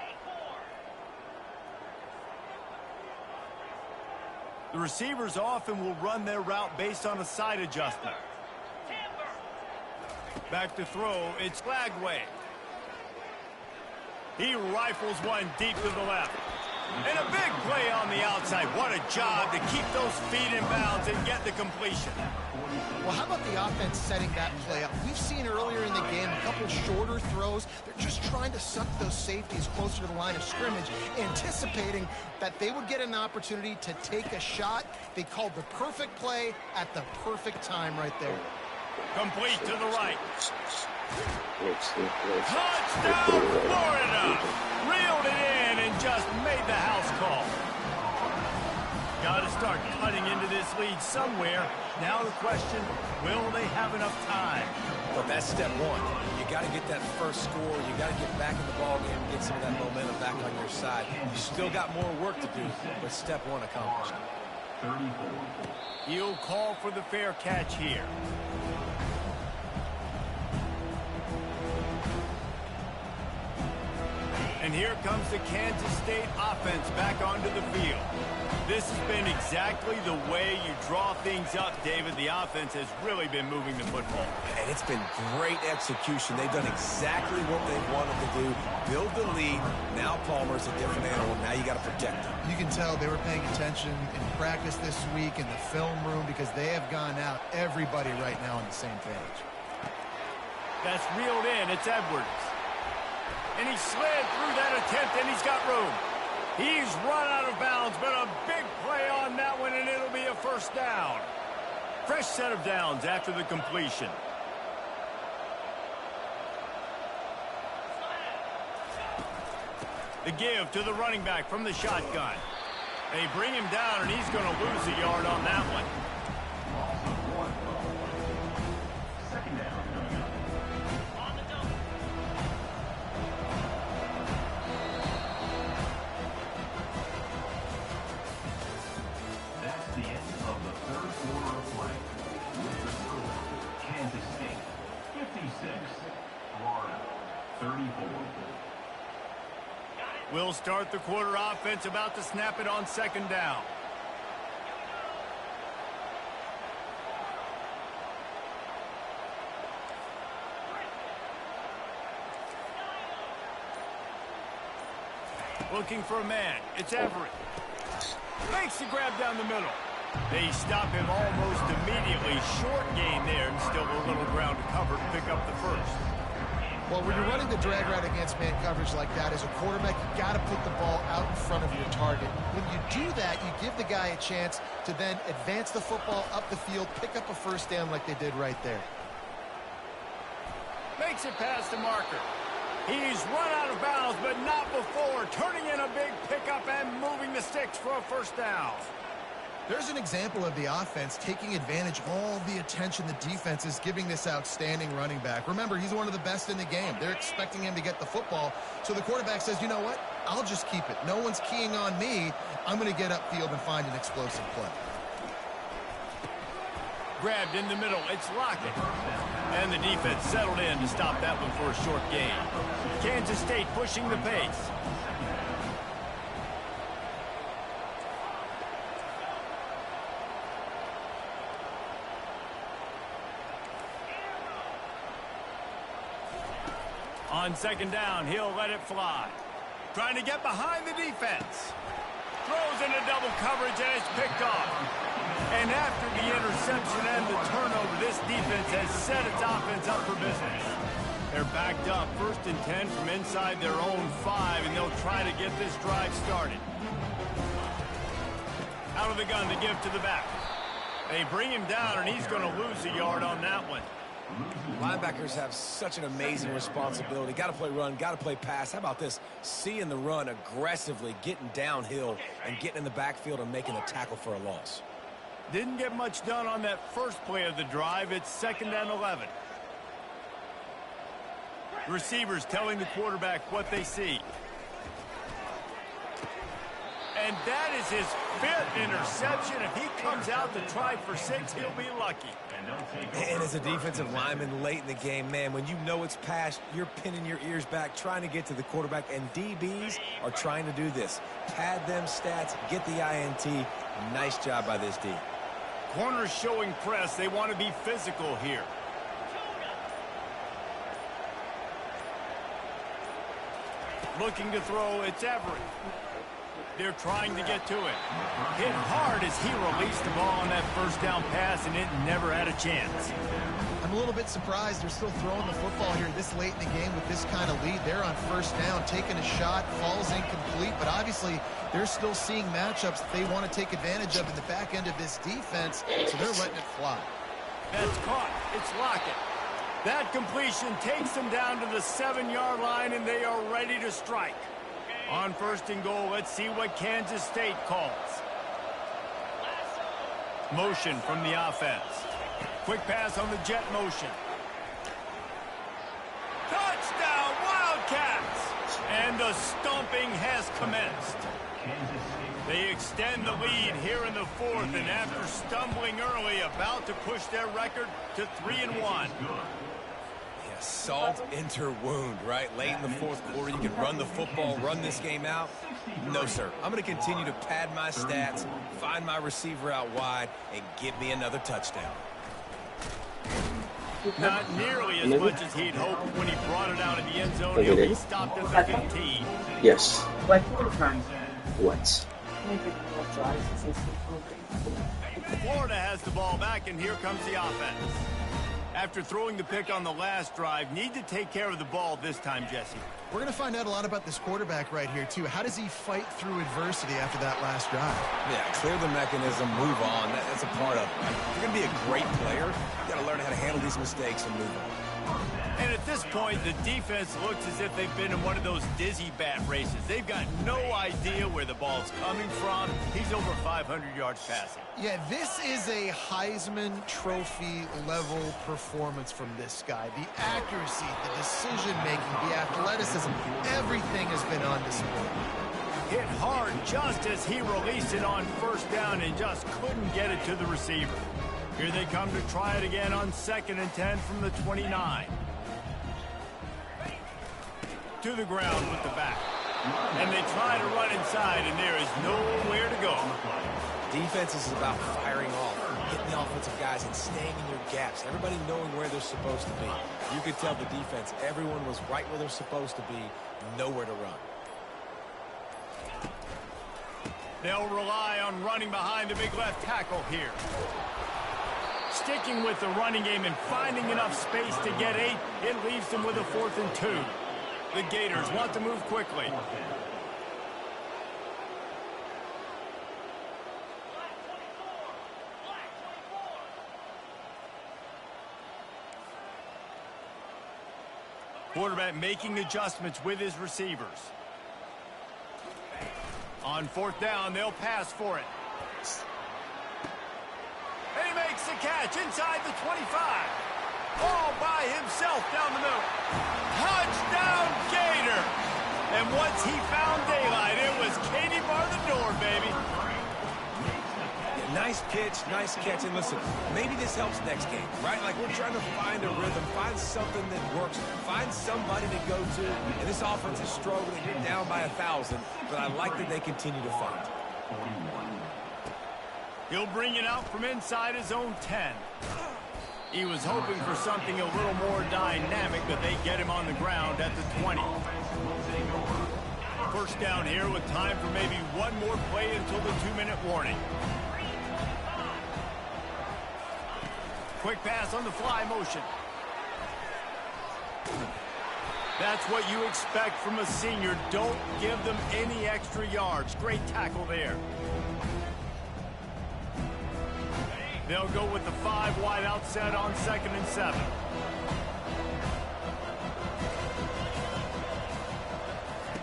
The receivers often will run their route based on a side adjustment. Back to throw, it's Flagway. He rifles one deep to the left. And a big play on the outside. What a job to keep those feet in bounds and get the completion. Well, how about the offense setting that play up? We've seen earlier in the game a couple shorter throws. They're just trying to suck those safeties closer to the line of scrimmage, anticipating that they would get an opportunity to take a shot. They called the perfect play at the perfect time right there. Complete to the right. Touchdown, Florida! Reeled it in and just made the house call. Got to start cutting into this lead somewhere. Now the question, will they have enough time? But that's step one. You got to get that first score. You got to get back in the ball game and get some of that momentum back on your side. You still got more work to do, but step one accomplished. He'll call for the fair catch here. And here comes the Kansas State offense back onto the field. This has been exactly the way you draw things up, David. The offense has really been moving the football. And it's been great execution. They've done exactly what they wanted to do. Build the lead. Now Palmer's a different animal. Now you got to protect him. You can tell they were paying attention in practice this week in the film room because they have gone out, everybody right now on the same page. That's reeled in. It's Edwards. And he slid through that attempt, and he's got room. He's run out of bounds, but a big play on that one, and it'll be a first down. Fresh set of downs after the completion. The give to the running back from the shotgun. They bring him down, and he's going to lose a yard on that one. Second down. That's the end of the third quarter of play. With the score, Kansas State 56, Florida 34. We'll start the quarter offense, about to snap it on second down. Looking for a man. It's Everett. Makes the grab down the middle. They stop him almost immediately. Short gain there, and still a little ground to cover to pick up the first. Well, when you're running the drag route against man coverage like that, as a quarterback, you got to put the ball out in front of your target. When you do that, you give the guy a chance to then advance the football up the field, pick up a first down like they did right there. Makes it past the marker. He's run out of bounds, but not before. Turning in a big pickup and moving the sticks for a first down. There's an example of the offense taking advantage of all the attention the defense is giving this outstanding running back. Remember, he's one of the best in the game. They're expecting him to get the football. So the quarterback says, you know what? I'll just keep it. No one's keying on me. I'm going to get upfield and find an explosive play. Grabbed in the middle. It's Lockett. And the defense settled in to stop that one for a short gain. Kansas State pushing the pace. On second down, he'll let it fly. Trying to get behind the defense. Throws into double coverage, and it's picked off. And after the interception and the turnover, this defense has set its offense up for business. They're backed up, 1st and 10 from inside their own 5, and they'll try to get this drive started. Out of the gun to give to the back. They bring him down, and he's going to lose a yard on that one. Linebackers have such an amazing responsibility. Got to play run, got to play pass. How about this? Seeing the run aggressively, getting downhill, and getting in the backfield and making a tackle for a loss. Didn't get much done on that first play of the drive. It's 2nd and 11. Receivers telling the quarterback what they see. And that is his 5th interception. If he comes out to try for 6, he'll be lucky. And as a defensive lineman late in the game, man, when you know it's past, you're pinning your ears back, trying to get to the quarterback, and DBs are trying to do this. Pad them stats, get the INT. Nice job by this D. Corners showing press. They want to be physical here. Looking to throw, it's Everett. They're trying to get to it. Hit hard as he released the ball on that first down pass, and it never had a chance. I'm a little bit surprised they're still throwing the football here this late in the game with this kind of lead. They're on first down, taking a shot, falls incomplete, but obviously they're still seeing matchups that they want to take advantage of in the back end of this defense, so they're letting it fly. That's caught. It's Lockett. That completion takes them down to the 7-yard line, and they are ready to strike. On 1st and goal, let's see what Kansas State calls. Motion from the offense. Quick pass on the jet motion. Touchdown, Wildcats! And the stomping has commenced. They extend the lead here in the 4th, and after stumbling early, about to push their record to 3-1. Salt enter wound, right? Late in the 4th quarter, you can run the football, run this game out. No, sir. I'm going to continue to pad my stats, find my receiver out wide, and give me another touchdown. Not nearly as much as he'd hoped when he brought it out in the end zone. He'll be stopped at the 15. Yes. What? Florida has the ball back, and here comes the offense. After throwing the pick on the last drive, need to take care of the ball this time, Jesse. We're going to find out a lot about this quarterback right here, too. How does he fight through adversity after that last drive? Yeah, clear the mechanism, move on. That's a part of it. If you're going to be a great player, you got to learn how to handle these mistakes and move on. And at this point, the defense looks as if they've been in one of those dizzy bat races. They've got no idea where the ball's coming from. He's over 500 yards passing. Yeah, this is a Heisman Trophy level performance from this guy. The accuracy, the decision-making, the athleticism, everything has been on display. Hit hard just as he released it on first down and just couldn't get it to the receiver. Here they come to try it again on 2nd and 10 from the 29. To the ground with the back. And they try to run inside, and there is nowhere to go. Defense is about firing off, hitting the offensive guys, and staying in your gaps. Everybody knowing where they're supposed to be. You could tell the defense, everyone was right where they're supposed to be, nowhere to run. They'll rely on running behind the big left tackle here. Sticking with the running game and finding enough space to get 8, it leaves them with a 4th and 2. The Gators want to move quickly. Quarterback making adjustments with his receivers. On 4th down, they'll pass for it. And he makes the catch inside the 25. All by himself down the middle. Touchdown, Gator! And once he found daylight, it was Katie bar the door, baby. Yeah, nice pitch, nice catch. And listen, maybe this helps next game, right? Like we're trying to find a rhythm, find something that works, find somebody to go to. And this offense is struggling. You're down by 1,000, but I like that they continue to fight. He'll bring it out from inside his own 10. He was hoping for something a little more dynamic, but they get him on the ground at the 20. First down here with time for maybe one more play until the 2-minute warning. Quick pass on the fly motion. That's what you expect from a senior. Don't give them any extra yards. Great tackle there. They'll go with the 5 wide out set on 2nd and 7.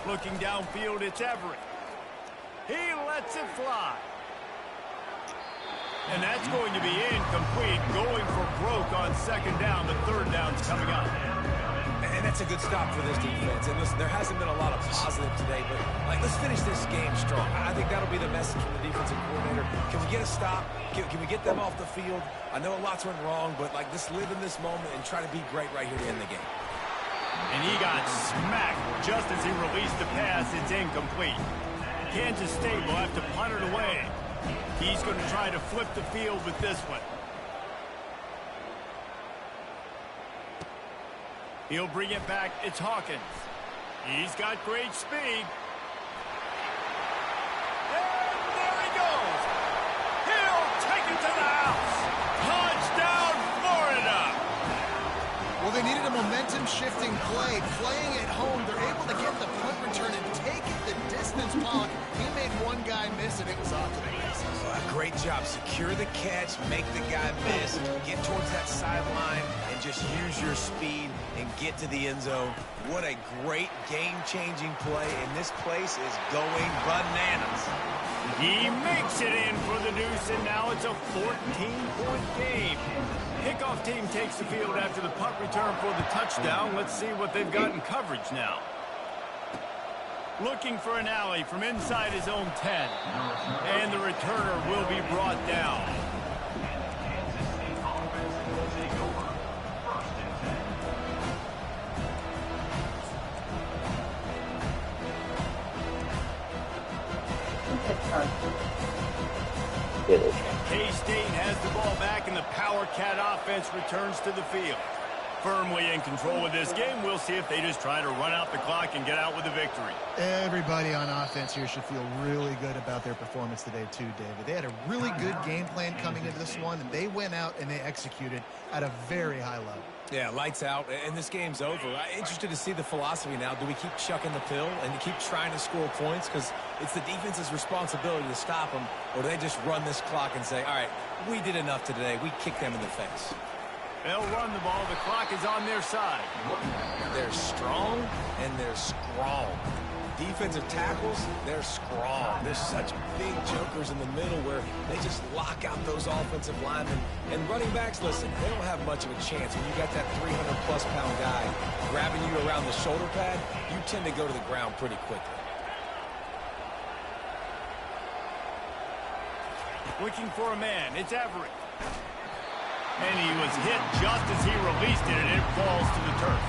Looking downfield, it's Everett. He lets it fly. And that's going to be incomplete. Going for broke on 2nd down. The 3rd down's coming up. And that's a good stop for this defense. And listen, there hasn't been a lot of positive today, but let's finish this game strong. I think that'll be the message from the defensive coordinator. Can we get a stop? Can we get them off the field? I know lots went wrong, but let's live in this moment and try to be great right here to end the game. And he got smacked just as he released the pass. It's incomplete. Kansas State will have to punt it away. He's going to try to flip the field with this one. He'll bring it back. It's Hawkins. He's got great speed. And there he goes. He'll take it to the house. Touchdown, Florida. Well, they needed a momentum-shifting play. Playing at home, they're able to get the punt return and take it the distance. Pollock, he made one guy miss, and it was off to the races. Great job. Secure the catch, make the guy miss, get towards that sideline, and just use your speed and get to the end zone. What a great game-changing play, and this place is going bananas. He makes it in for the deuce, and now it's a 14-point game. Kickoff team takes the field after the punt return for the touchdown. Let's see what they've got in coverage now. Looking for an alley from inside his own 10. And the returner will be brought down. K-State has the ball back, and the Power Cat offense returns to the field. Firmly in control of this game. We'll see if they just try to run out the clock and get out with a victory. Everybody on offense here should feel really good about their performance today too, David. They had a really good game plan coming into this one, and they went out and they executed at a very high level. Yeah, lights out, and this game's over. I'm interested to see the philosophy now. Do we keep chucking the pill and keep trying to score points? Because it's the defense's responsibility to stop them, or do they just run this clock and say, all right, we did enough today. We kicked them in the face. They'll run the ball. The clock is on their side. They're strong, and they're strong. Defensive tackles, they're strong. There's such big jokers in the middle where they just lock out those offensive linemen. And running backs, listen, they don't have much of a chance. When you got that 300-plus pound guy grabbing you around the shoulder pad, you tend to go to the ground pretty quickly. Looking for a man. It's Everett. And he was hit just as he released it, and it falls to the turf.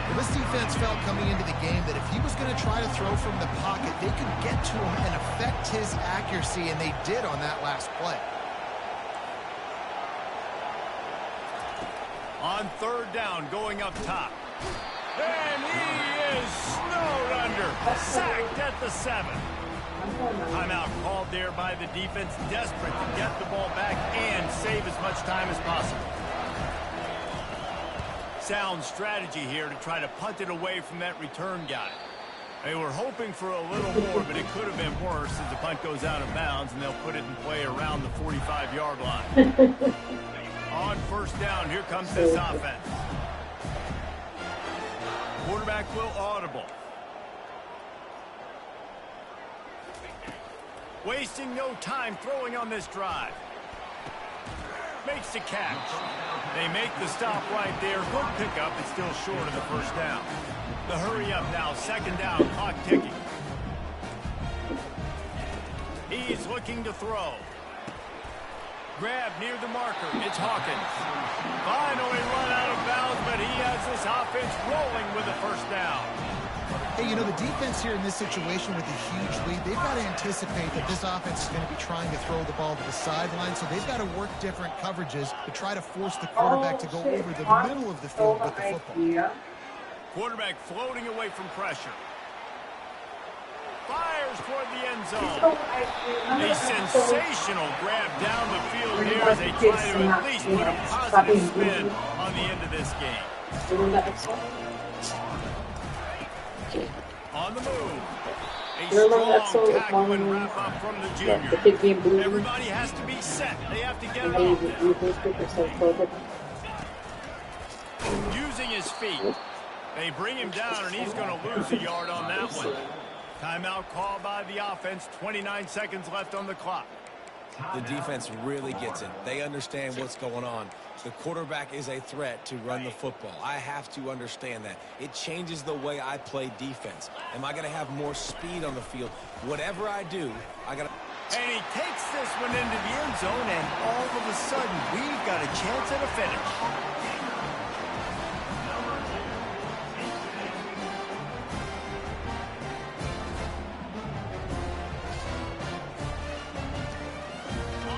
Well, this defense felt coming into the game that if he was going to try to throw from the pocket, they could get to him and affect his accuracy, and they did on that last play. On third down, going up top. And he is snowed under. Sacked at the 7. Timeout called there by the defense, desperate to get the ball back and save as much time as possible. Sound strategy here to try to punt it away from that return guy. They were hoping for a little more, but it could have been worse as the punt goes out of bounds, and they'll put it in play around the 45-yard line. On first down, here comes this offense. Quarterback will audible. Wasting no time throwing on this drive. Makes the catch. They make the stop right there. Good pickup. It's still short of the first down. The hurry up now. Second down. Clock ticking. He's looking to throw. Grab near the marker. It's Hawkins. Finally run out of bounds, but he has this offense rolling with the first down. Hey, you know, the defense here in this situation with a huge lead, they've got to anticipate that this offense is going to be trying to throw the ball to the sideline, so they've got to work different coverages to try to force the quarterback to go over the middle of the field with the football. Quarterback floating away from pressure. Fires toward the end zone. A sensational grab down the field here as they try to at least put a positive spin on the end of this game. On the move. A strong tackle and wrap up from the junior. Everybody has to be set. They have to get it off. Using his feet. They bring him down, and he's going to lose a yard on that one. Timeout called by the offense. 29 seconds left on the clock. The defense really gets it. They understand what's going on. The quarterback is a threat to run the football. I have to understand that. It changes the way I play defense. Am I going to have more speed on the field? Whatever I do, I got to... And he takes this one into the end zone, and all of a sudden, we've got a chance at a finish.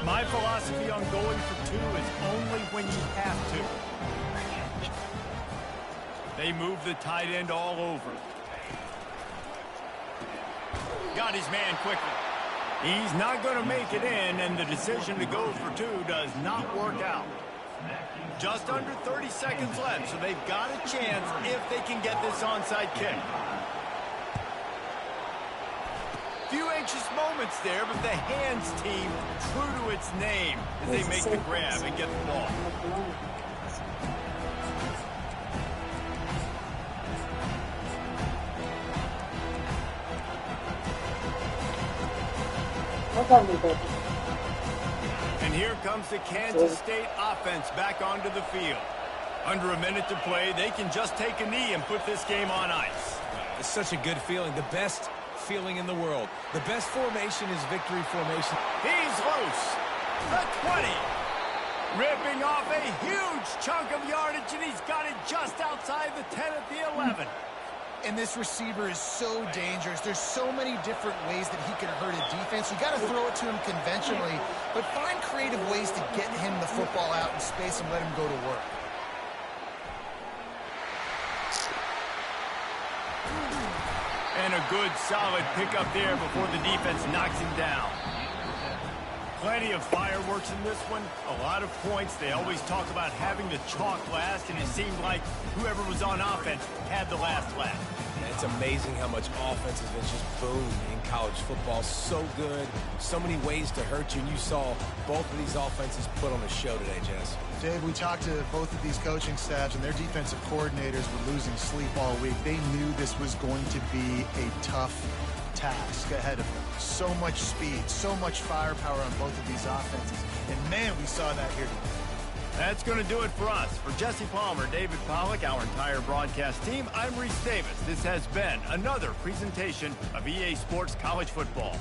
My philosophy on going for two is only when you have to. They move the tight end all over. Got his man quickly. He's not going to make it in, and the decision to go for two does not work out. Just under 30 seconds left, so they've got a chance if they can get this onside kick. Few anxious moments there, but the hands team true to its name as they make the grab and get the ball. And here comes the Kansas State offense back onto the field. Under a minute to play, they can just take a knee and put this game on ice. It's such a good feeling. The best feeling in the world. The best formation is victory formation. He's loose. The 20. Ripping off a huge chunk of yardage, and he's got it just outside the 10 at the 11. And this receiver is so dangerous. There's so many different ways that he can hurt a defense. You got to throw it to him conventionally, but find creative ways to get him the football out in space and let him go to work. And a good, solid pickup there before the defense knocks him down. Plenty of fireworks in this one. A lot of points. They always talk about having the chalk last, and it seemed like whoever was on offense had the last laugh. It's amazing how much offense has been just boomed in college football. So good. So many ways to hurt you. And you saw both of these offenses put on a show today, Jess. Dave, we talked to both of these coaching staffs, and their defensive coordinators were losing sleep all week. They knew this was going to be a tough task ahead of them. So much speed, so much firepower on both of these offenses. And, man, we saw that here today. That's going to do it for us. For Jesse Palmer, David Pollack, our entire broadcast team, I'm Reese Davis. This has been another presentation of EA Sports College Football.